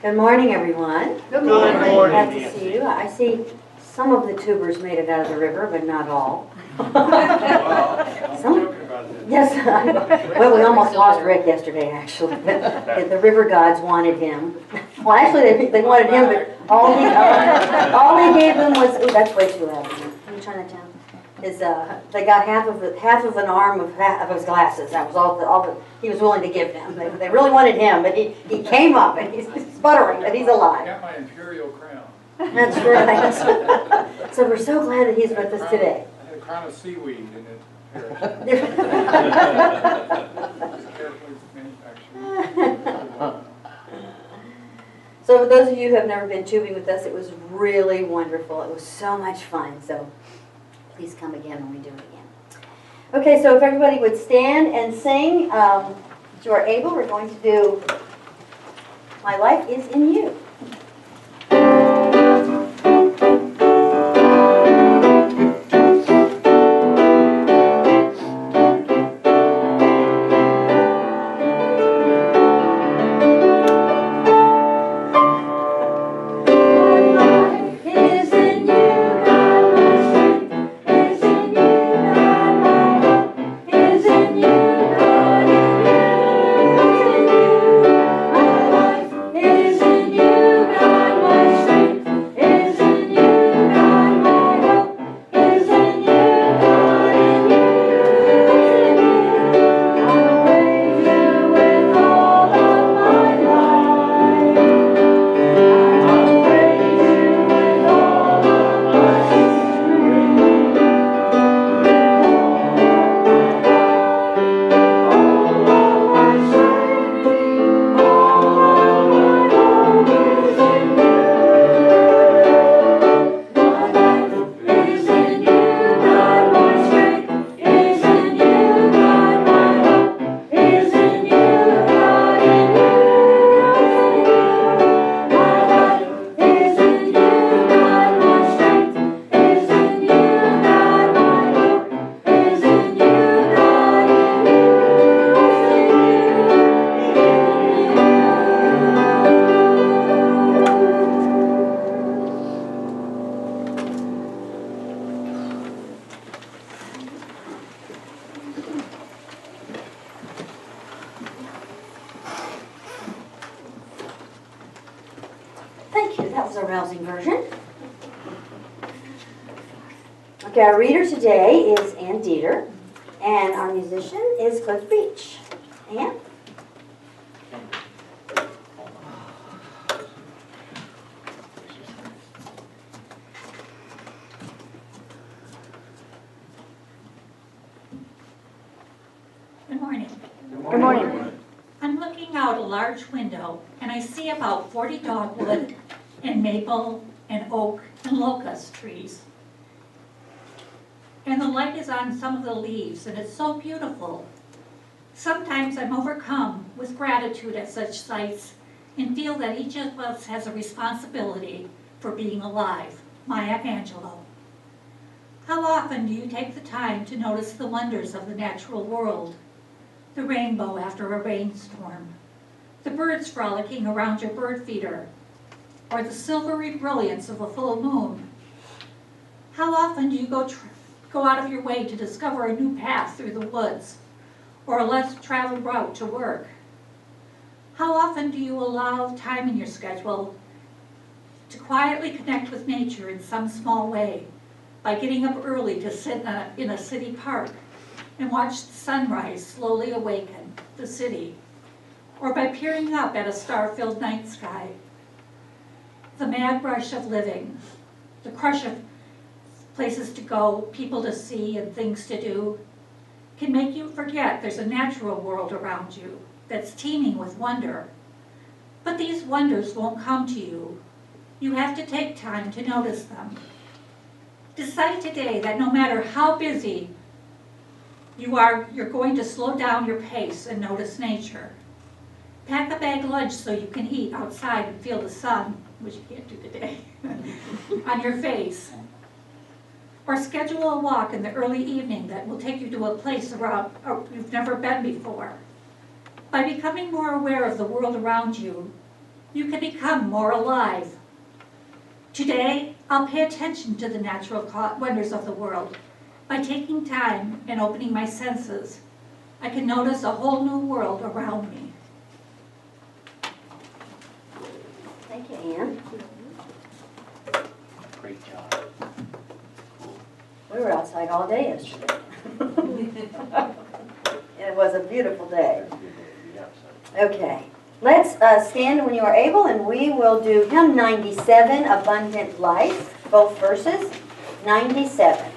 Good morning, everyone. Good morning. Glad to see you. I see some of the tubers made it out of the river, but not all. Yes, well, we almost lost Rick yesterday, actually. The river gods wanted him. Well, actually, they wanted him, but all he gave them was, ooh, that's way too loud. Can you turn that down? They got half of an arm of his glasses. That was all that he was willing to give them. They really wanted him, but he came up and he's sputtering, but he's alive. I got my imperial crown. That's right. So we're so glad that he's with us today. I had a crown of seaweed and it perished. Carefully manufactured. So for those of you who have never been tubing with us, it was really wonderful. It was so much fun. So please come again when we do it again. Okay, so if everybody would stand and sing, if you are able, we're going to do My Life Is in You. Thank you. That was a rousing version. Okay, our reader today is Ann Dieter, and our musician is Cliff Beach. Ann? Good morning. Good morning. I'm looking out a large window and I see about 40 dogwood and maple and oak and locust trees. And the light is on some of the leaves and it's so beautiful. Sometimes I'm overcome with gratitude at such sights and feel that each of us has a responsibility for being alive. Maya Angelou. How often do you take the time to notice the wonders of the natural world? The rainbow after a rainstorm, the birds frolicking around your bird feeder, or the silvery brilliance of a full moon. How often do you go out of your way to discover a new path through the woods, or a less traveled route to work? How often do you allow time in your schedule to quietly connect with nature in some small way, by getting up early to sit in a city park and watch the sunrise slowly awaken the city, or by peering up at a star-filled night sky? The mad rush of living, the crush of places to go, people to see, and things to do, can make you forget there's a natural world around you that's teeming with wonder. But these wonders won't come to you. You have to take time to notice them. Decide today that no matter how busy you're going to slow down your pace and notice nature. Pack a bag lunch so you can eat outside and feel the sun, which you can't do today, on your face. Or schedule a walk in the early evening that will take you to a place you've never been before. By becoming more aware of the world around you, you can become more alive. Today, I'll pay attention to the natural wonders of the world. By taking time and opening my senses, I can notice a whole new world around me. Thank you, Anne. Great job. We were outside all day yesterday. It was a beautiful day. Okay, let's stand when you are able, and we will do hymn 97, Abundant Life, both verses, 97.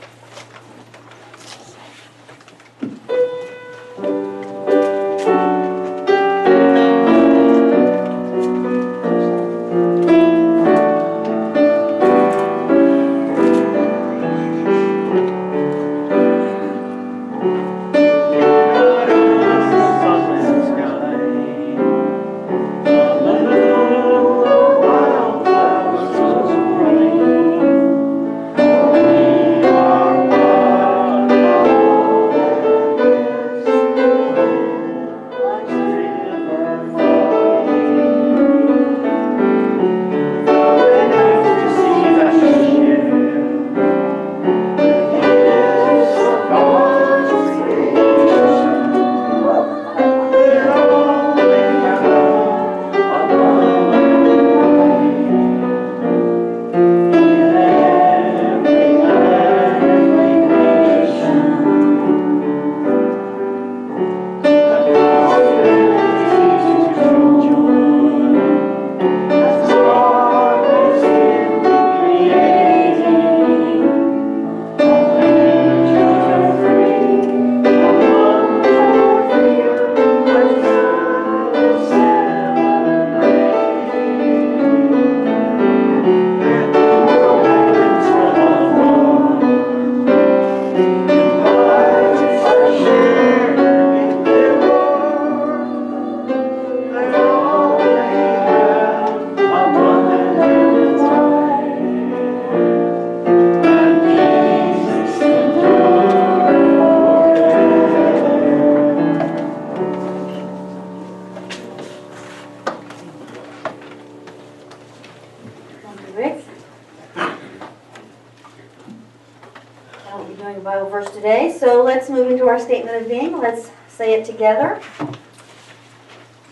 Bible verse today, so let's move into our statement of being. Let's say it together.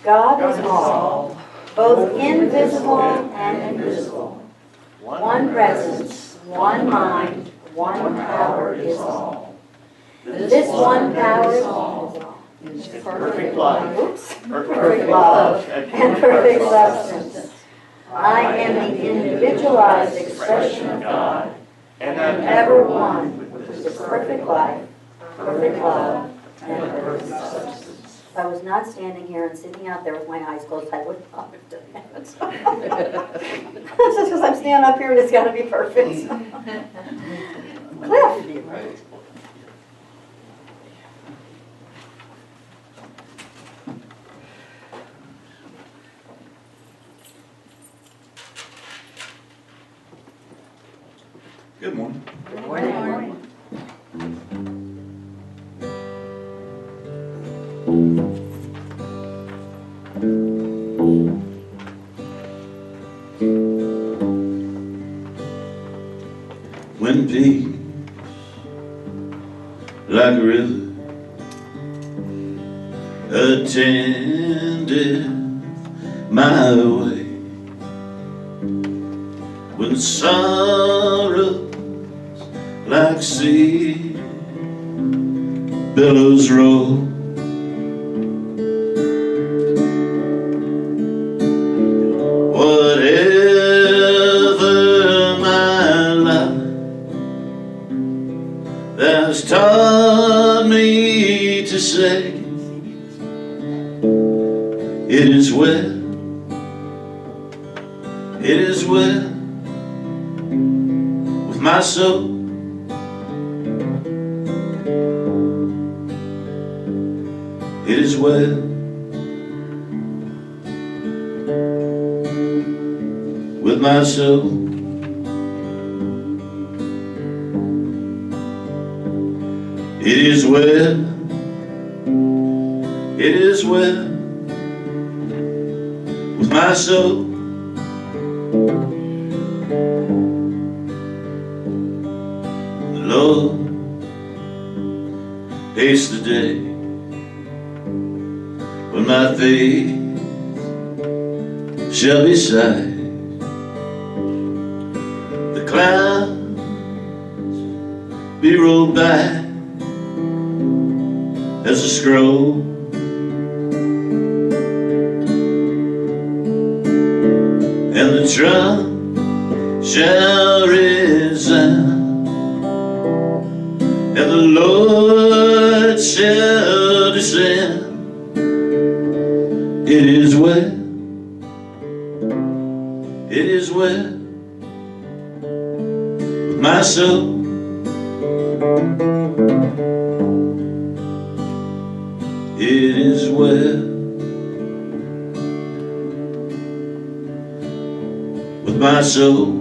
God is all, both invisible and visible. One presence, one mind, one power is all. This one power is all. Is perfect love, perfect love, and perfect substance. I am the individualized expression of God, and am ever one with His perfect life, perfect love, and perfect substance. If I was not standing here and sitting out there with my eyes closed, I would not have done that. It's just because I'm standing up here and it's got to be perfect. Cliff. Good morning. Good morning. When peace, like a river, attended my way, when sorrow like sea billows roll, whatever my life that's taught me to say, it is well, it is well with my soul. It is well with my soul. It is well, it is well with my soul. Lord, haste the day when my faith shall be sight. The clouds be rolled back as a scroll, and the trump shall resound, and the Lord shall descend. It is well, it is well with my soul. It is well with my soul.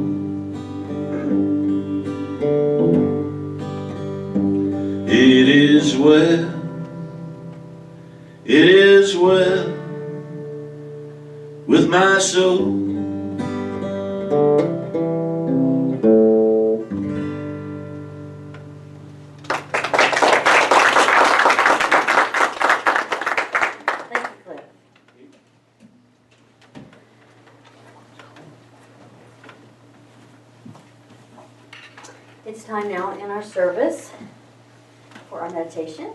It is well, it is well with my soul. Thank you, Cliff. It's time now in our service for our meditation.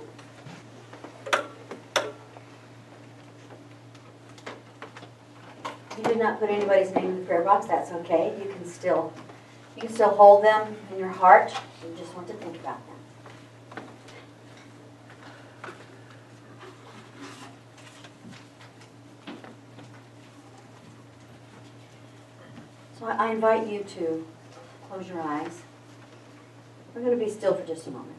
If you did not put anybody's name in the prayer box, that's okay. You can still hold them in your heart. You just want to think about them. So I invite you to close your eyes. We're going to be still for just a moment.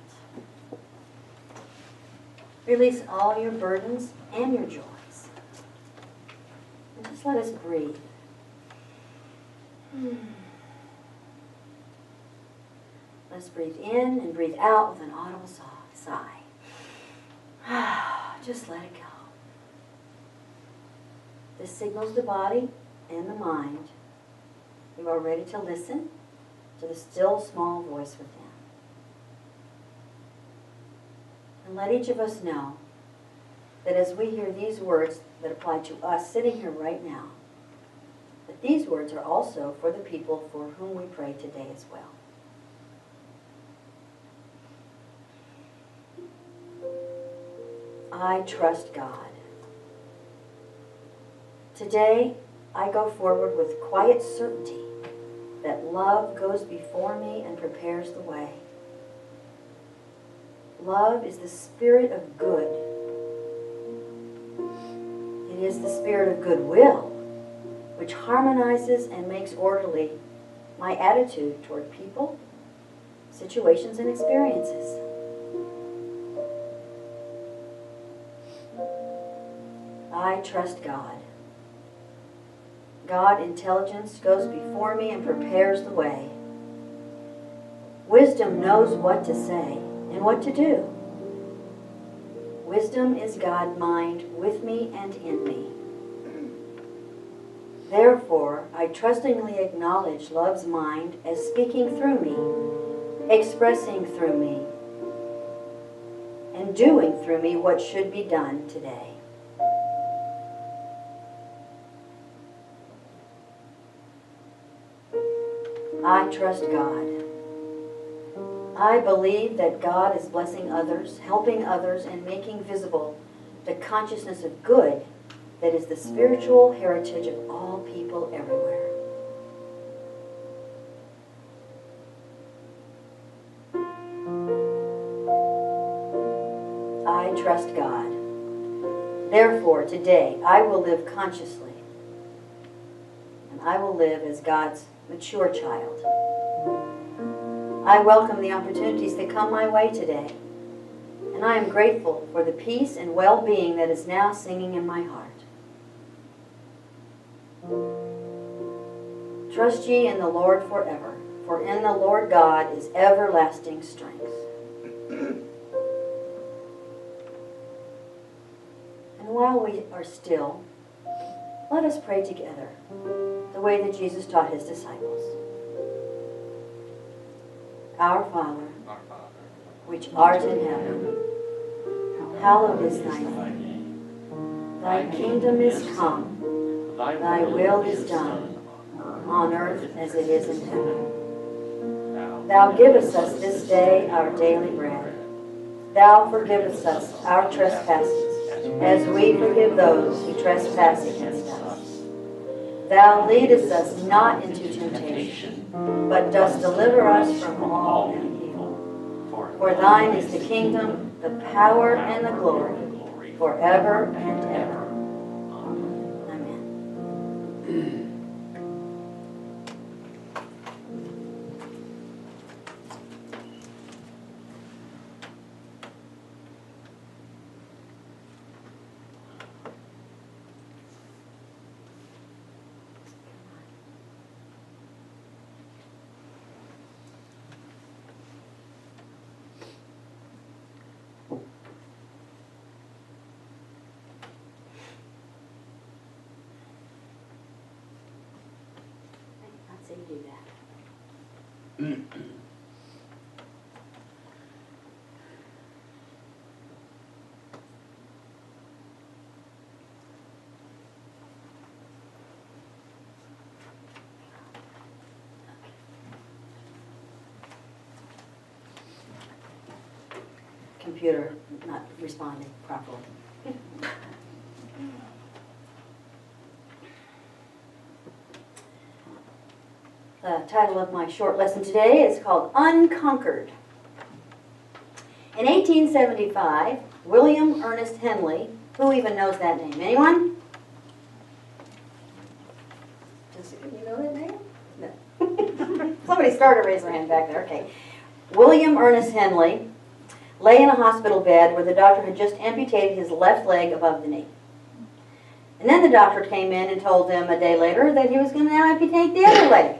Release all your burdens and your joys. And just let us breathe. Let's breathe in and breathe out with an audible sigh. Just let it go. This signals the body and the mind you are ready to listen to the still small voice within. And let each of us know that as we hear these words that apply to us sitting here right now, that these words are also for the people for whom we pray today as well. I trust God. Today, I go forward with quiet certainty that love goes before me and prepares the way. Love is the spirit of good. It is the spirit of goodwill, which harmonizes and makes orderly my attitude toward people, situations, and experiences. I trust God. God, intelligence goes before me and prepares the way. Wisdom knows what to say and what to do. Wisdom is God mind with me and in me. Therefore, I trustingly acknowledge love's mind as speaking through me, expressing through me, and doing through me what should be done today. I trust God. I believe that God is blessing others, helping others, and making visible the consciousness of good that is the spiritual heritage of all people everywhere. I trust God. Therefore, today, I will live consciously, and I will live as God's mature child. I welcome the opportunities that come my way today, and I am grateful for the peace and well-being that is now singing in my heart. Trust ye in the Lord forever, for in the Lord God is everlasting strength. And while we are still, let us pray together the the way that Jesus taught his disciples. Our Father, which art in heaven, hallowed is thy name. Thy kingdom is come, thy will is done, on earth as it is in heaven. Thou givest us this day our daily bread. Thou forgivest us our trespasses, as we forgive those who trespass against us. Thou leadest us not into temptation, but dost deliver us from all evil. For thine is the kingdom, the power, and the glory, forever and ever. Amen. Let's see you do that. Computer not responding properly. The title of my short lesson today is called Unconquered. In 1875, William Ernest Henley, who even knows that name? Anyone? You know that name? No. Somebody started to raise their hand back there. Okay. William Ernest Henley lay in a hospital bed where the doctor had just amputated his left leg above the knee. And then the doctor came in and told them a day later that he was going to now amputate the other leg.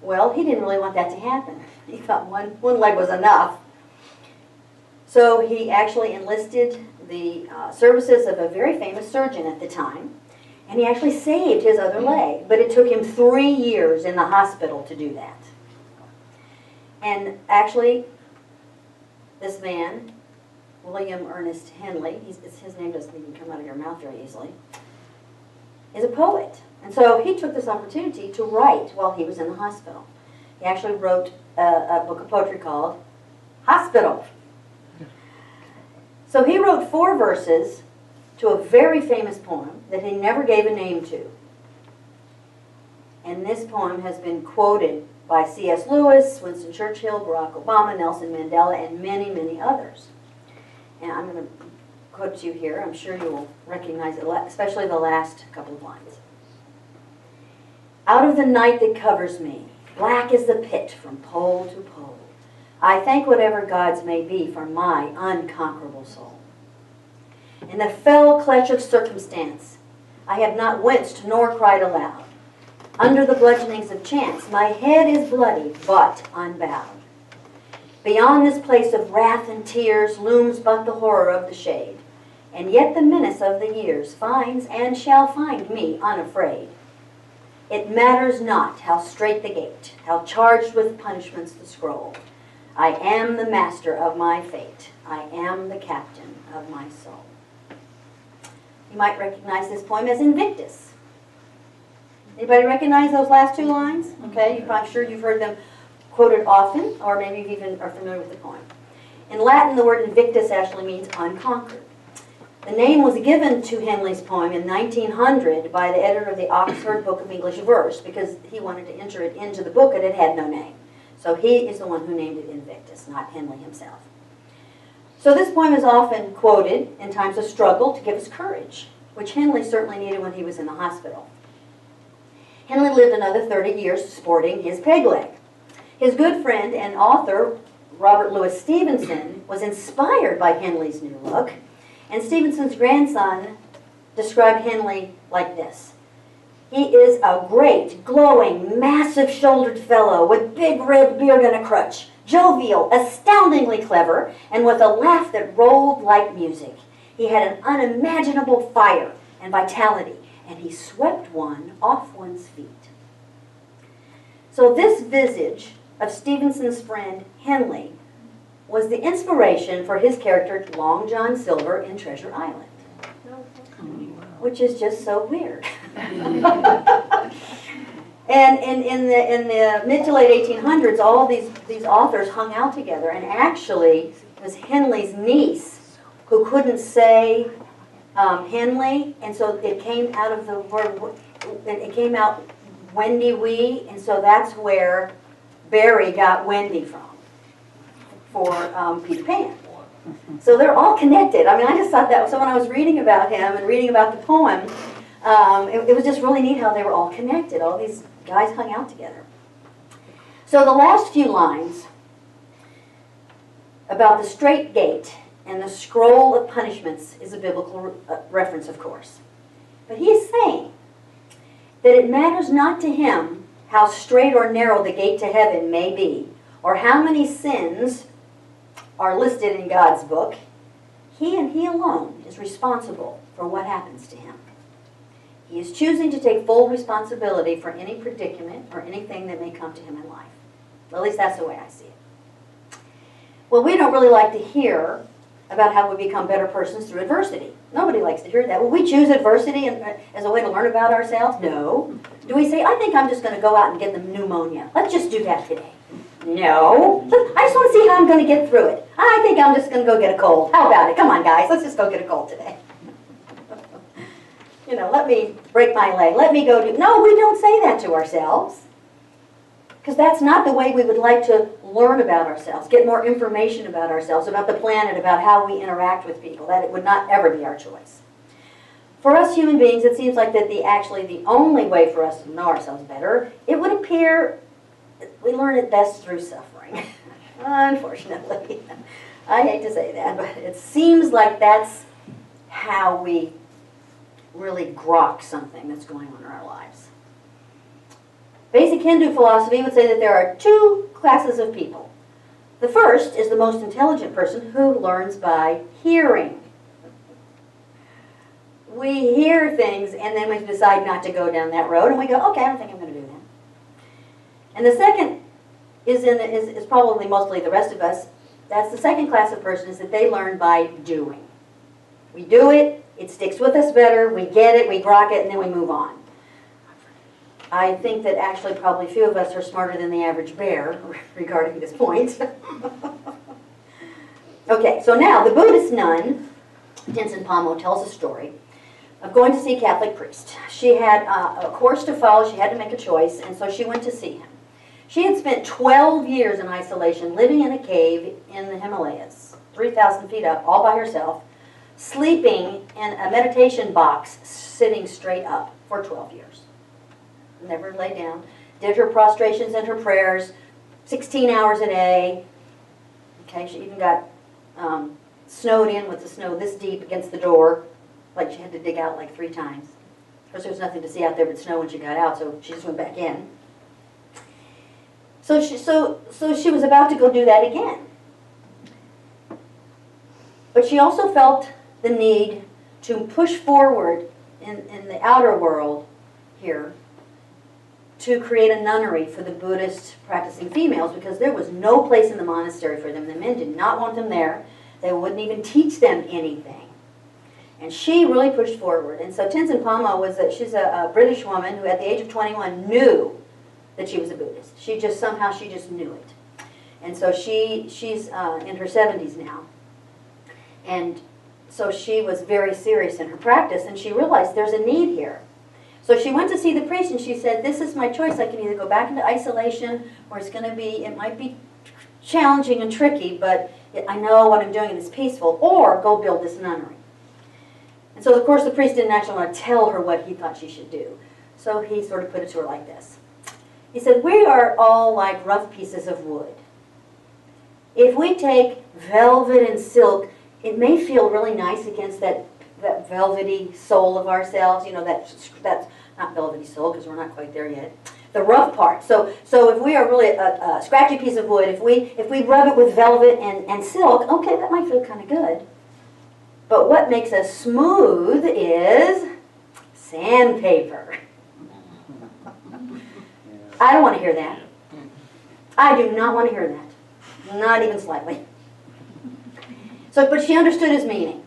Well, he didn't really want that to happen. He thought one leg was enough. So he actually enlisted the services of a very famous surgeon at the time, and he actually saved his other leg. But it took him 3 years in the hospital to do that. And actually, this man, William Ernest Henley, his name doesn't even come out of your mouth very easily, is a poet. And so he took this opportunity to write while he was in the hospital. He actually wrote a book of poetry called Hospital. So he wrote 4 verses to a very famous poem that he never gave a name to. And this poem has been quoted by C.S. Lewis, Winston Churchill, Barack Obama, Nelson Mandela, and many, many others. And I'm going to quote to you here. I'm sure you will recognize it, especially the last couple of lines. Out of the night that covers me, black as the pit from pole to pole, I thank whatever gods may be for my unconquerable soul. In the fell clutch of circumstance, I have not winced nor cried aloud. Under the bludgeonings of chance, my head is bloody, but unbowed. Beyond this place of wrath and tears looms but the horror of the shade, and yet the menace of the years finds and shall find me unafraid. It matters not how strait the gate, how charged with punishments the scroll. I am the master of my fate. I am the captain of my soul. You might recognize this poem as Invictus. Anybody recognize those last 2 lines? Okay, I'm sure you've heard them quoted often, or maybe you even are familiar with the poem. In Latin, the word Invictus actually means unconquered. The name was given to Henley's poem in 1900 by the editor of the Oxford Book of English Verse because he wanted to enter it into the book and it had no name. So he is the one who named it Invictus, not Henley himself. So this poem is often quoted in times of struggle to give us courage, which Henley certainly needed when he was in the hospital. Henley lived another 30 years sporting his peg leg. His good friend and author, Robert Louis Stevenson, was inspired by Henley's new look, and Stevenson's grandson described Henley like this. He is a great, glowing, massive-shouldered fellow with big red beard and a crutch, jovial, astoundingly clever, and with a laugh that rolled like music. He had an unimaginable fire and vitality, and he swept one off one's feet. So this visage of Stevenson's friend Henley was the inspiration for his character Long John Silver in Treasure Island, which is just so weird. And in the mid to late 1800s, all these authors hung out together, and actually it was Henley's niece who couldn't say Henley, and so it came out of the word, it came out Wendy Wee, and so that's where Barry got Wendy from, for Peter Pan. So they're all connected. I mean, I just thought that, so when I was reading about him and reading about the poem, it was just really neat how they were all connected. All these guys hung out together. So the last few lines about the straight gate and the scroll of punishments is a biblical reference, of course. But he is saying that it matters not to him how straight or narrow the gate to heaven may be, or how many sins are listed in God's book. He and he alone is responsible for what happens to him. He is choosing to take full responsibility for any predicament or anything that may come to him in life. Well, at least that's the way I see it. Well, we don't really like to hear about how we become better persons through adversity. Nobody likes to hear that. Will we choose adversity as a way to learn about ourselves? No. Do we say, I think I'm just going to go out and get the pneumonia. Let's just do that today. No. I just want to see how I'm going to get through it. I think I'm just going to go get a cold. How about it? Come on, guys. Let's just go get a cold today. You know, let me break my leg. Let me go do... No, we don't say that to ourselves. Because that's not the way we would like to learn about ourselves, get more information about ourselves, about the planet, about how we interact with people. That it would not ever be our choice. For us human beings, it seems like that actually the only way for us to know ourselves better, it would appear we learn it best through suffering. Unfortunately. I hate to say that, but it seems like that's how we really grok something that's going on in our lives. Basic Hindu philosophy would say that there are two classes of people. The first is the most intelligent person who learns by hearing. We hear things and then we decide not to go down that road and we go, okay, I don't think I'm going to do that. And the second is probably mostly the rest of us. That's the second class of person, is that they learn by doing. We do it, it sticks with us better, we get it, we grok it, and then we move on. I think that actually probably few of us are smarter than the average bear regarding this point. Okay, so now the Buddhist nun, Tenzin Palmo, tells a story of going to see a Catholic priest. She had a course to follow, she had to make a choice, and so she went to see him. She had spent 12 years in isolation, living in a cave in the Himalayas, 3,000 feet up, all by herself, sleeping in a meditation box, sitting straight up for 12 years. Never lay down. Did her prostrations and her prayers 16 hours a day. Okay, she even got snowed in with the snow this deep against the door. Like she had to dig out like 3 times. Of course, there was nothing to see out there but snow when she got out, so she just went back in. So she was about to go do that again. But she also felt the need to push forward in the outer world here to create a nunnery for the Buddhist practicing females, because there was no place in the monastery for them. The men did not want them there. They wouldn't even teach them anything. And she really pushed forward. And so Tenzin Palmo she's a British woman who at the age of 21 knew that she was a Buddhist. She just knew it. And so she's in her 70s now. And so she was very serious in her practice, and she realized there's a need here. So she went to see the priest, and she said, this is my choice. I can either go back into isolation, or it might be challenging and tricky, but I know what I'm doing and it's peaceful, or go build this nunnery. And so, of course, the priest didn't actually want to tell her what he thought she should do. So he sort of put it to her like this. He said, we are all like rough pieces of wood. If we take velvet and silk, it may feel really nice against that velvety soul of ourselves. You know, that's not velvety soul, because we're not quite there yet. The rough part. So if we are really a scratchy piece of wood, if we rub it with velvet and silk, okay, that might feel kind of good. But what makes us smooth is sandpaper. I don't want to hear that. I do not want to hear that. Not even slightly. So, but she understood his meaning.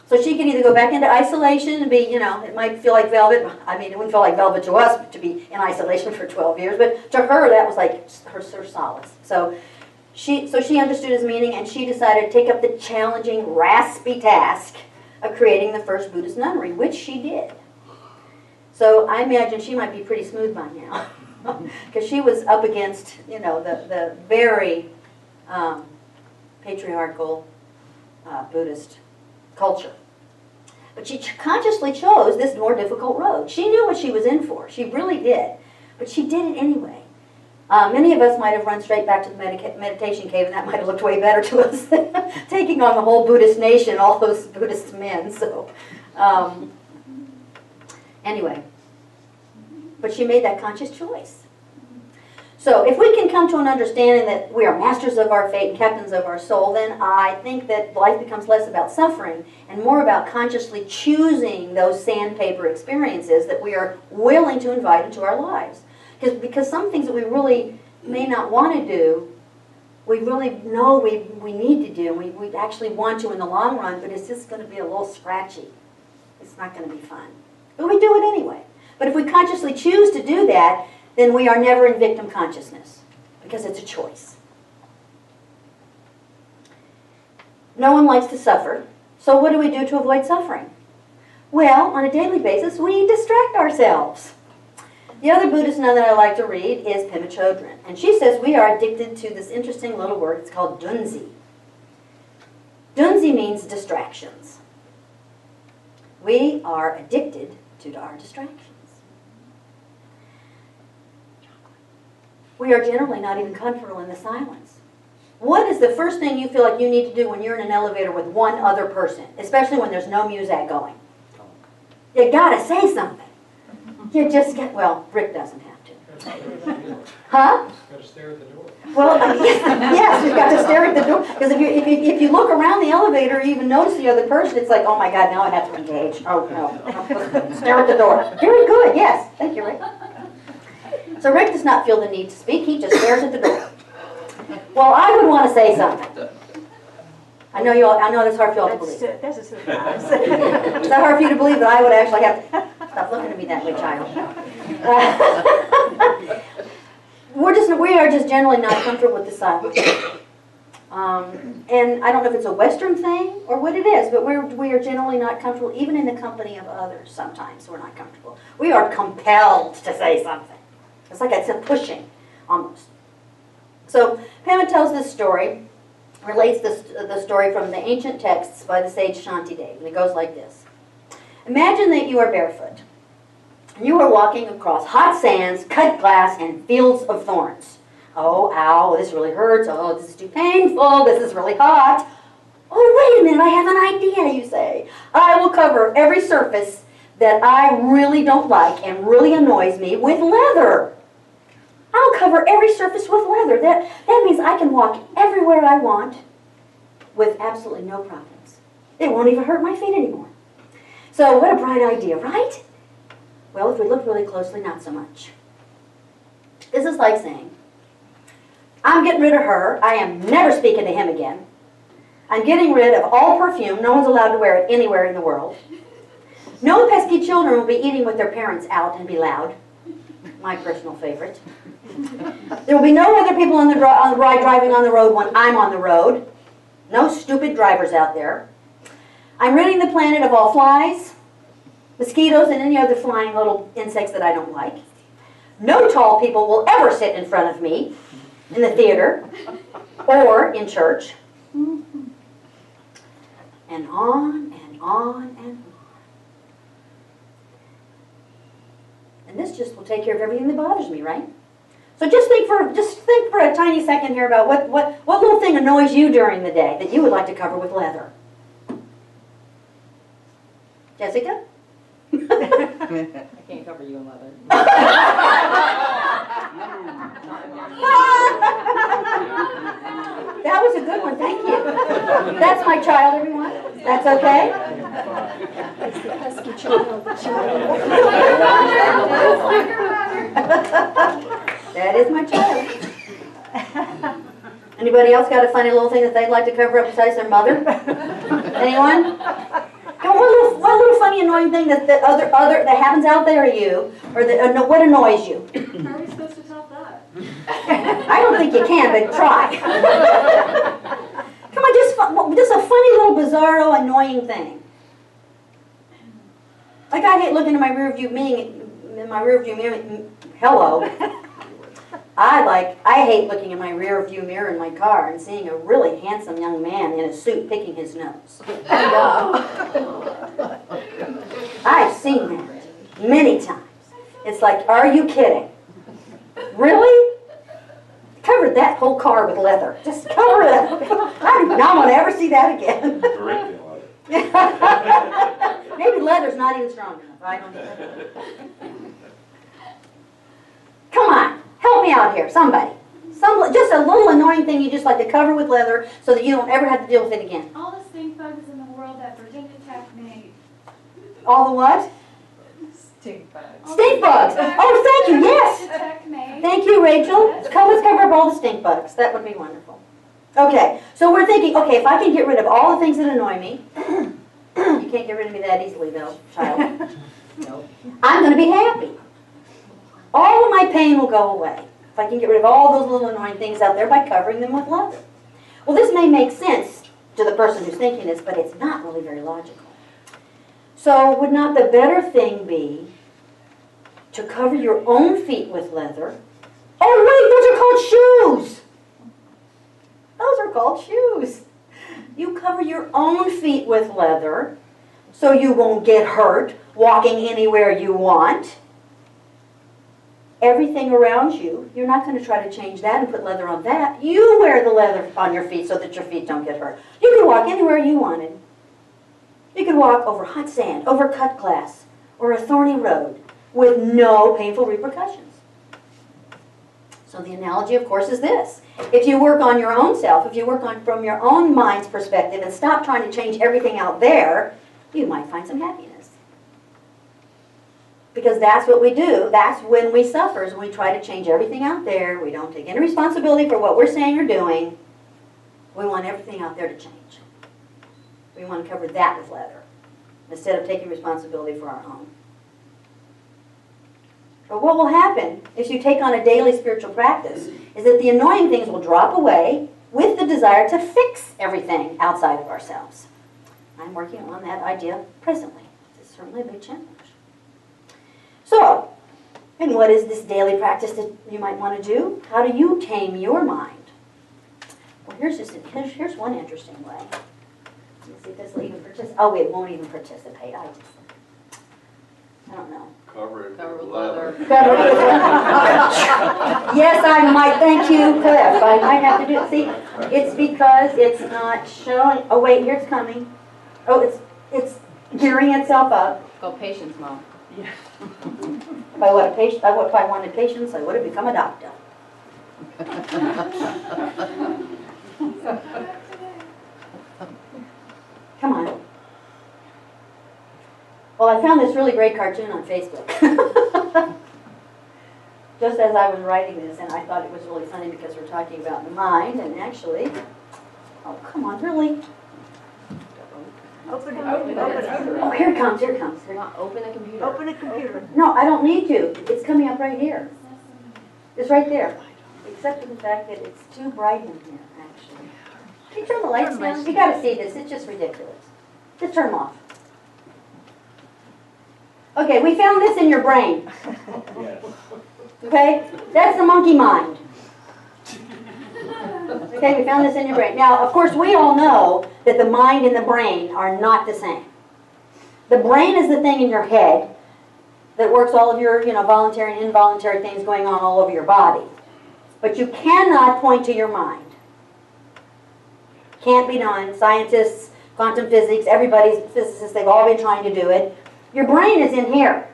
So she can either go back into isolation and be, you know, it might feel like velvet. I mean, it wouldn't feel like velvet to us to be in isolation for 12 years, but to her that was like her solace. So she understood his meaning, and she decided to take up the challenging, raspy task of creating the first Buddhist nunnery, which she did. So I imagine she might be pretty smooth by now, because she was up against, you know, the very patriarchal Buddhist culture. But she consciously chose this more difficult road. She knew what she was in for. She really did. But she did it anyway. Many of us might have run straight back to the meditation cave, and that might have looked way better to us than taking on the whole Buddhist nation, all those Buddhist men. So, anyway. But she made that conscious choice. So if we can come to an understanding that we are masters of our fate and captains of our soul, then I think that life becomes less about suffering and more about consciously choosing those sandpaper experiences that we are willing to invite into our lives. Because some things that we really may not want to do, we really know we need to do. We actually want to in the long run, but it's just going to be a little scratchy. It's not going to be fun. But we do it anyway. But if we consciously choose to do that, then we are never in victim consciousness, because it's a choice. No one likes to suffer, so what do we do to avoid suffering? Well, on a daily basis, we distract ourselves. The other Buddhist nun that I like to read is Pema Chodron, and she says we are addicted to this interesting little word. It's called dunzi. Dunzi means distractions. We are addicted to our distractions. We are generally not even comfortable in the silence. What is the first thing you feel like you need to do when you're in an elevator with one other person, especially when there's no music going? You gotta say something. You just get, well, Rick doesn't have to. Huh? Got to stare at the door. Well, yes, you've got to stare at the door. Because if you look around the elevator or even notice the other person, it's like, oh my God, now I have to engage. Oh no, stare at the door. Very good, yes. Thank you, Rick. So Rick does not feel the need to speak, he just stares at the door. Well, I would want to say something. I know that's hard for y'all to believe. That's a surprise. It's not hard for you to believe that I would actually have to stop looking at me that way, child. We are just generally not comfortable with the silence. And I don't know if it's a Western thing or what it is, but we are generally not comfortable, even in the company of others. Sometimes we're not comfortable. We are compelled to say something. It's like it's a pushing, almost. So Pema tells this story, relates the story from the ancient texts by the sage Shantidev, and it goes like this. Imagine that you are barefoot. You are walking across hot sands, cut glass, and fields of thorns. Oh, ow, this really hurts. Oh, this is too painful. This is really hot. Oh, wait a minute, I have an idea, you say. I will cover every surface that I really don't like and really annoys me with leather. I'll cover every surface with leather. That means I can walk everywhere I want with absolutely no problems. It won't even hurt my feet anymore. So what a bright idea, right? Well, if we look really closely, not so much. This is like saying, I'm getting rid of her. I am never speaking to him again. I'm getting rid of all perfume. No one's allowed to wear it anywhere in the world. No pesky children will be eating with their parents out and be loud. My personal favorite. There will be no other people on the ride driving on the road when I'm on the road. No stupid drivers out there. I'm ridding the planet of all flies, mosquitoes, and any other flying little insects that I don't like. No tall people will ever sit in front of me in the theater or in church. And on and on and on. And this just will take care of everything that bothers me, right? So just think for a tiny second here about what little thing annoys you during the day that you would like to cover with leather. Jessica? I can't cover you in leather. That was a good one, thank you. That's my child, everyone. That's okay? That is my child. Anybody else got a funny little thing that they'd like to cover up besides their mother? Anyone? What little funny annoying thing that happens out there to you, or what annoys you? How are we supposed to tell that? I don't think you can, but try. Come on, just a funny little bizarro annoying thing. Like I hate looking in my rearview mirror. Hello. I hate looking in my rearview mirror in my car and seeing a really handsome young man in a suit picking his nose. I've seen that many times. It's like, are you kidding? Really? Cover that whole car with leather. Just cover it up. I do not want to ever see that again. Maybe leather's not even strong enough. I don't know. Come on, help me out here, somebody. Just a little annoying thing you just like to cover with leather so that you don't ever have to deal with it again. All the stink bugs in the world that Virginia Tech made. All the what? Stink bugs. Stink bugs. Oh, thank you, yes. Virginia Tech made. Thank you, Rachel. Let's cover up all the stink bugs. That would be wonderful. Okay, so we're thinking, okay, if I can get rid of all the things that annoy me, you can't get rid of me that easily though, child. Nope. I'm going to be happy. All of my pain will go away if I can get rid of all those little annoying things out there by covering them with leather. Well, this may make sense to the person who's thinking this, but it's not really very logical. So would not the better thing be to cover your own feet with leather? Oh wait, those are called shoes! Those are called shoes. You cover your own feet with leather so you won't get hurt walking anywhere you want. Everything around you, you're not going to try to change that and put leather on that. You wear the leather on your feet so that your feet don't get hurt. You can walk anywhere you wanted. You could walk over hot sand, over cut glass, or a thorny road with no painful repercussions. So the analogy, of course, is this. If you work on your own self, if you work on from your own mind's perspective and stop trying to change everything out there, you might find some happiness. Because that's what we do. That's when we suffer, is when we try to change everything out there. We don't take any responsibility for what we're saying or doing. We want everything out there to change. We want to cover that with leather instead of taking responsibility for our own. But what will happen if you take on a daily spiritual practice is that the annoying things will drop away with the desire to fix everything outside of ourselves. I'm working on that idea presently. It's certainly a big challenge. So, and what is this daily practice that you might want to do? How do you tame your mind? Well, here's one interesting way. Let me see if this will even participate. Oh, it won't even participate. I don't know. Cover it Cover with with leather. Yes, I might. Thank you, Cliff. I might have to do it. See, it's because it's not showing. Oh, wait, here it's coming. Oh, it's gearing itself up. It's called patience, Mom. If I wanted patience, I would have become a doctor. Come on. Well, I found this really great cartoon on Facebook. Just as I was writing this, and I thought it was really funny because we're talking about the mind, and actually, oh, come on, really? Open it. Oh, here it comes, here it comes. Come on, open the computer. Open a computer. No, I don't need to. It's coming up right here. It's right there. Except for the fact that it's too bright in here, actually. Can you turn the lights down? You gotta see this. It's just ridiculous. Just turn them off. Okay, we found this in your brain. Okay? That's the monkey mind. Okay, we found this in your brain. Now, of course, we all know that the mind and the brain are not the same. The brain is the thing in your head that works all of your, voluntary and involuntary things going on all over your body. But you cannot point to your mind. Can't be done. Scientists, quantum physics, everybody's physicists, they've all been trying to do it. Your brain is in here.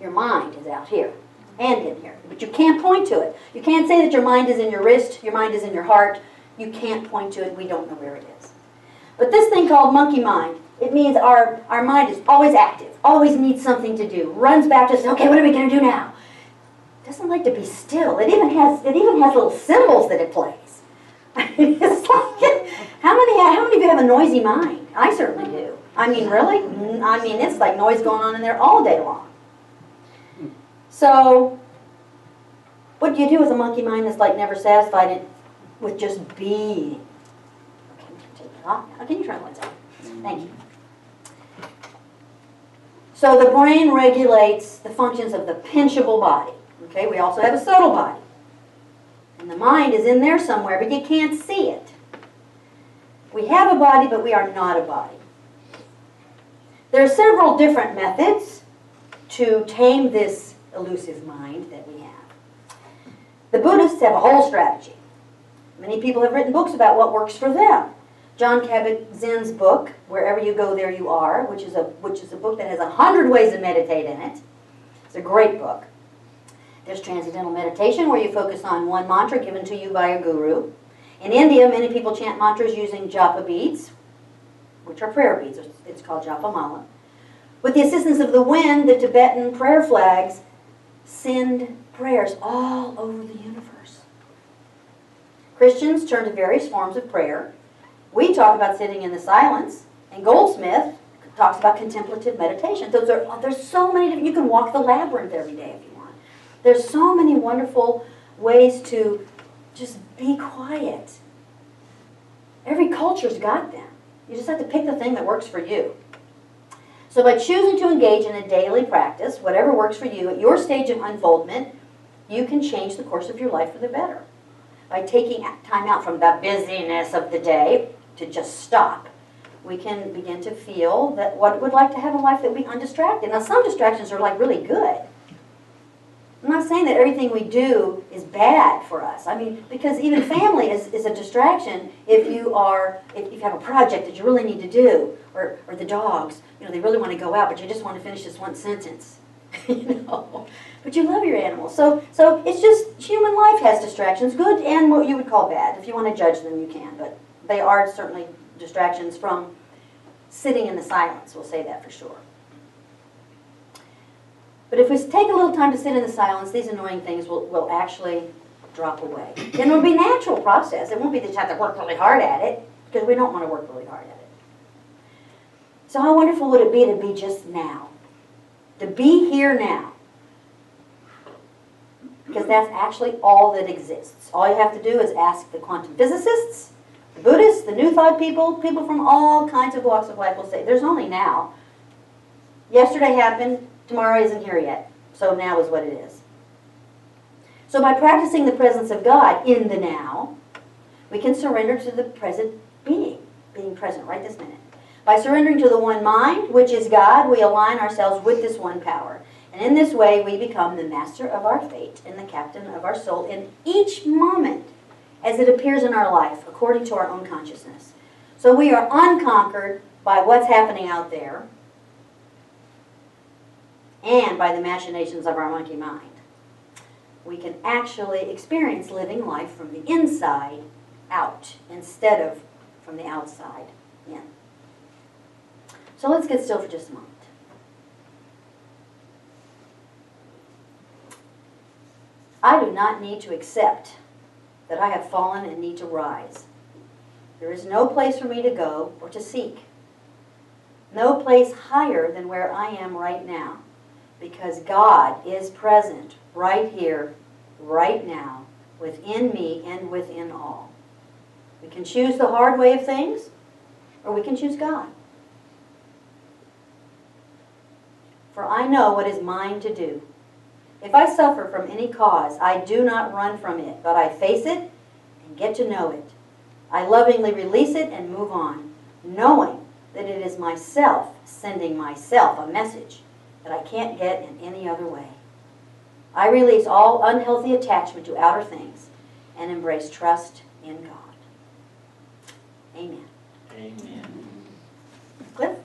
Your mind is out here and in here. But you can't point to it. You can't say that your mind is in your wrist, your mind is in your heart. You can't point to it. We don't know where it is. But this thing called monkey mind It means our mind is always active, always needs something to do, runs back to say, okay, what are we going to do now? Doesn't like to be still. It even has little symbols that it plays. It's like, how many of you have a noisy mind? I certainly do. I mean, really? I mean, it's like noise going on in there all day long. So, what do you do with a monkey mind that's like never satisfied with just being? Okay, take it off now. Can you turn the lights on? Thank you. So the brain regulates the functions of the pinchable body. Okay, we also have a subtle body. And the mind is in there somewhere, but you can't see it. We have a body, but we are not a body. There are several different methods to tame this elusive mind that we have. The Buddhists have a whole strategy. Many people have written books about what works for them. John Kabat-Zinn's book, Wherever You Go, There You Are, which is a book that has 100 ways to meditate in it. It's a great book. There's transcendental meditation, where you focus on one mantra given to you by a guru. In India, many people chant mantras using japa beads, which are prayer beads. It's called japa mala. With the assistance of the wind, the Tibetan prayer flags send prayers all over the universe. Christians turn to various forms of prayer. We talk about sitting in the silence, and Goldsmith talks about contemplative meditation. There's so many different, you can walk the labyrinth every day if you want. There's so many wonderful ways to just be quiet. Every culture's got them. You just have to pick the thing that works for you. So by choosing to engage in a daily practice, whatever works for you, at your stage of unfoldment, you can change the course of your life for the better. By taking time out from the busyness of the day to just stop, we can begin to feel that what would like to have a life that would be undistracted. Now, some distractions are like really good. I'm not saying that everything we do is bad for us. I mean, because even family is a distraction if you have a project that you really need to do, or the dogs, they really want to go out, but you just want to finish this one sentence, But you love your animals. So it's just, human life has distractions, good and what you would call bad. If you want to judge them, you can, but they are certainly distractions from sitting in the silence, we'll say that for sure. But if we take a little time to sit in the silence, these annoying things will actually drop away. And it'll be a natural process. It won't be that you have to work really hard at it, because we don't want to work really hard at it. So how wonderful would it be to be just now? To be here now. Because that's actually all that exists. All you have to do is ask the quantum physicists, the Buddhists, the New Thought people from all kinds of walks of life will say, there's only now. Yesterday happened, tomorrow isn't here yet. So now is what it is. So by practicing the presence of God in the now, we can surrender to the present being present right this minute. By surrendering to the one mind, which is God, we align ourselves with this one power. And in this way, we become the master of our fate and the captain of our soul in each moment as it appears in our life, according to our own consciousness. So we are unconquered by what's happening out there and by the machinations of our monkey mind. We can actually experience living life from the inside out instead of from the outside in. So let's get still for just a moment. I do not need to accept that I have fallen and need to rise. There is no place for me to go or to seek. No place higher than where I am right now, because God is present right here, right now, within me and within all. We can choose the hard way of things, or we can choose God. For I know what is mine to do. If I suffer from any cause, I do not run from it, but I face it and get to know it. I lovingly release it and move on, knowing that it is myself sending myself a message that I can't get in any other way. I release all unhealthy attachment to outer things and embrace trust in God. Amen. Amen. Cliff?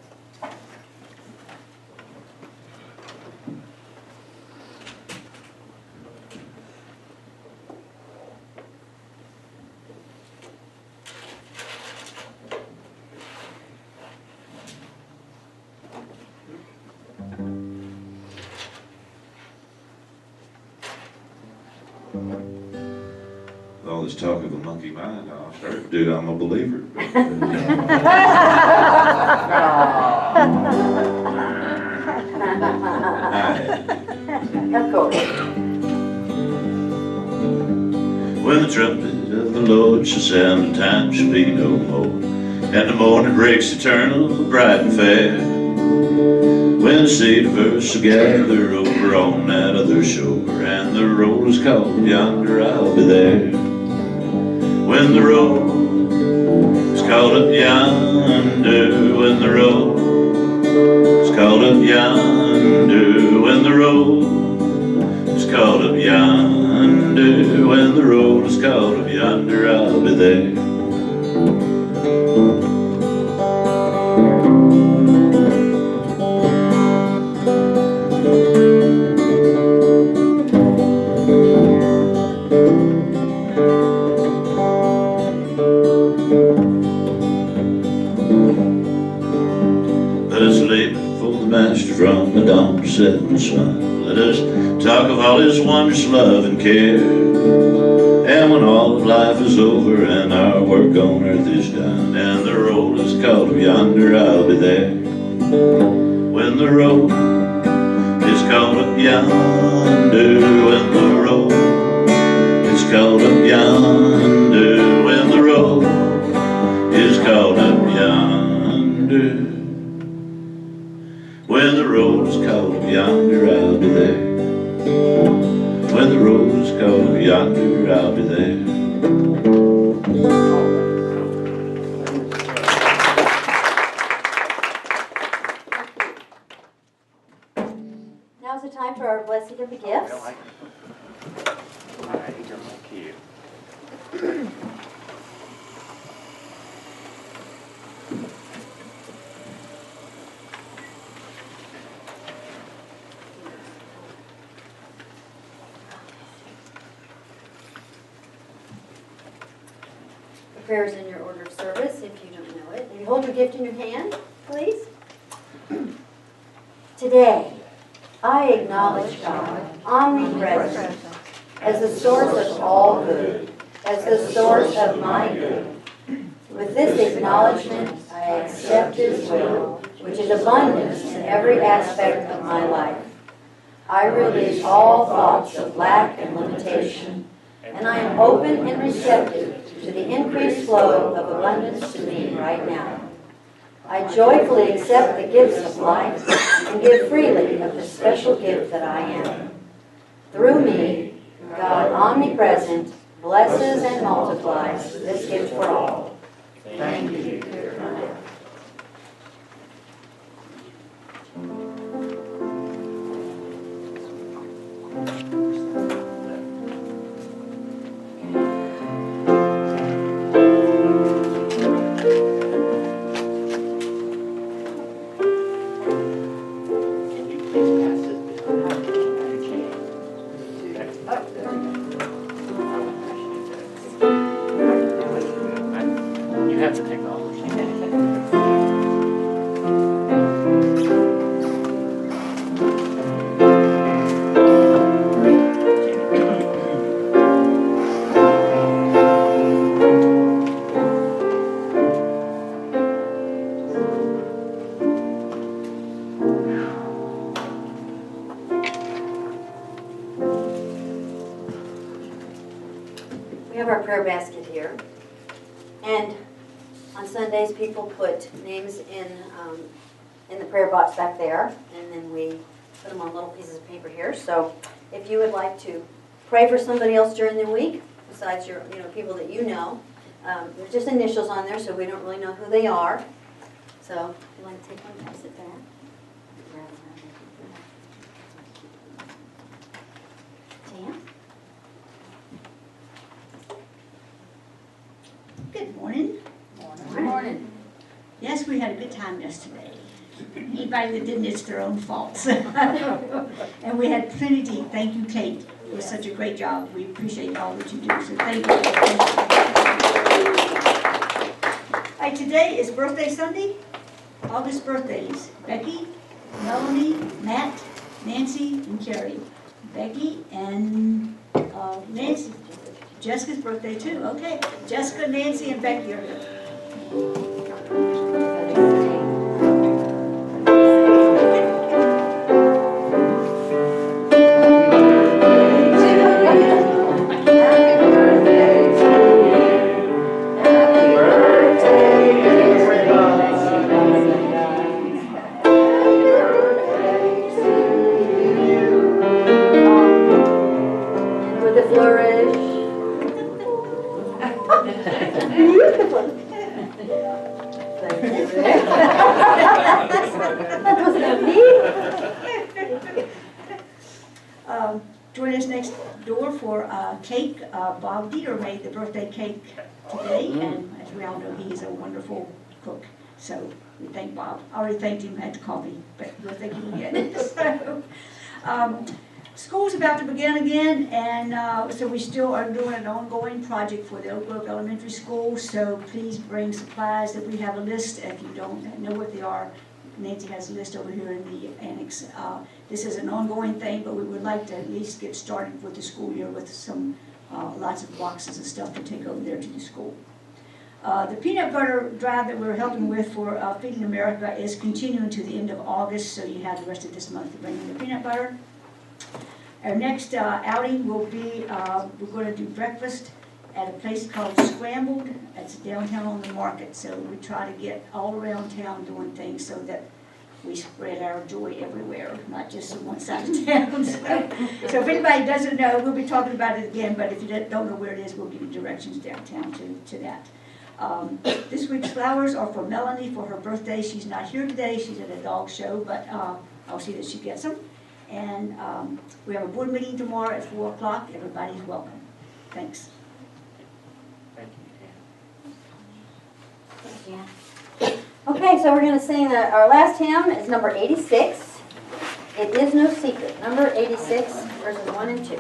With all this talk of a monkey mind, I'll start to do I'm a believer. Of course. When the trumpet of the Lord shall sound, and time shall be no more, and the morning breaks eternal, bright and fair. When the saved of earth shall gather over on that other shore, and the roll is called yonder, I'll be there. When the roll is called up yonder, when the roll is called up yonder, when the roll is called up yonder, when the roll is called up yonder, I'll be there. Let us labor for the Master from the dawn to setting sun. Let us talk of all His wondrous love and care. And when all of life is over and our work on earth is done, and the roll is called up yonder, I'll be there. When the roll is called up yonder, when the roll is called up yonder, when the roll is called up yonder, when the roll is called up yonder, I'll be there. When the roll is called up yonder, I'll be there. Now's the time for our blessing of the gifts. The prayer is in your order of service if you don't know it. And you hold your gift in your hand, please. Today, I acknowledge God, omnipresent, as the source of all good, as the source of my good. With this acknowledgement, I accept His will, which is abundance in every aspect of my life. I release all thoughts of lack and limitation, and I am open and receptive to the increased flow of abundance to me right now. I joyfully accept the gifts of life and give freely of the special gift that I am. Through me, God omnipresent blesses and multiplies this gift for all. Thank you. You have the technology. We have our prayer basket here. And on Sundays, people put names in the prayer box back there, and then we put them on little pieces of paper here. So if you would like to pray for somebody else during the week, besides your people that you know, there's just initials on there, so we don't really know who they are. So if you'd like to take one, pass it back. Tam? Good morning. Good morning. Yes, we had a good time yesterday. Anybody that didn't, it's their own fault. And we had plenty to eat. Thank you, Kate. It was such a great job. We appreciate all that you do, so thank you. Today is birthday Sunday. August birthdays. Becky, Melanie, Matt, Nancy, and Carrie. Becky and Nancy, Jessica's birthday too, okay. Jessica, Nancy, and Becky are here. With a flourish. Beautiful. Thank you. That wasn't me. Join us next door for cake. Bob Dieter made the birthday cake today, and as we all know, he is a wonderful cook. So we thank Bob. I already thanked him at coffee, but we'll thank him again. So, school's about to begin again, and so we still are doing an ongoing project for the Oak Grove Elementary School, so please bring supplies. That we have a list. If you don't know what they are, Nancy has a list over here in the annex. This is an ongoing thing, but we would like to at least get started with the school year with some lots of boxes and stuff to take over there to the school. The peanut butter drive that we're helping with for Feeding America is continuing to the end of August, so you have the rest of this month to bring in the peanut butter. Our next outing will be, we're going to do breakfast at a place called Scrambled. It's downtown on the market, so we try to get all around town doing things so that we spread our joy everywhere, not just on one side of town. So if anybody doesn't know, we'll be talking about it again, but if you don't know where it is, we'll give you directions downtown to that. This week's flowers are for Melanie for her birthday. She's not here today. She's at a dog show, but I'll see that she gets them. And we have a board meeting tomorrow at 4 o'clock. Everybody's welcome. Thanks. Thank you, Dan. Okay, so we're going to sing our last hymn is number 86. It is no secret. Number 86, verses 1 and 2.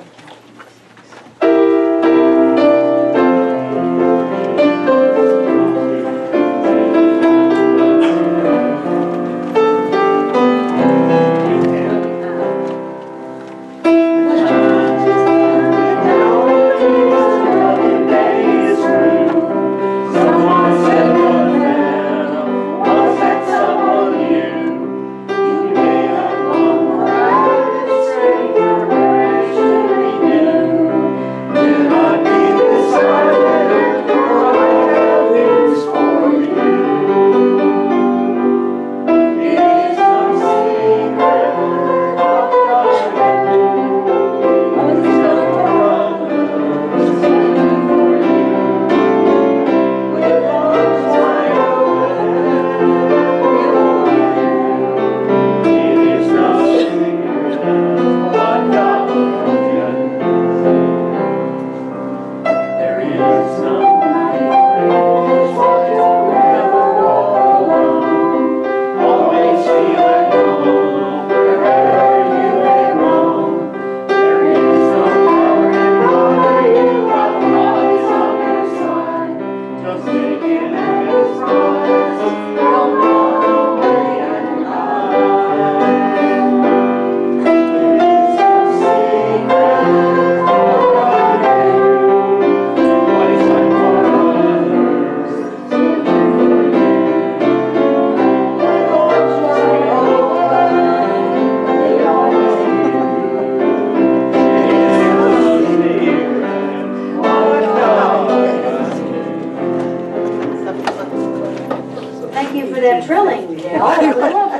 Thank you for that trilling, Dale.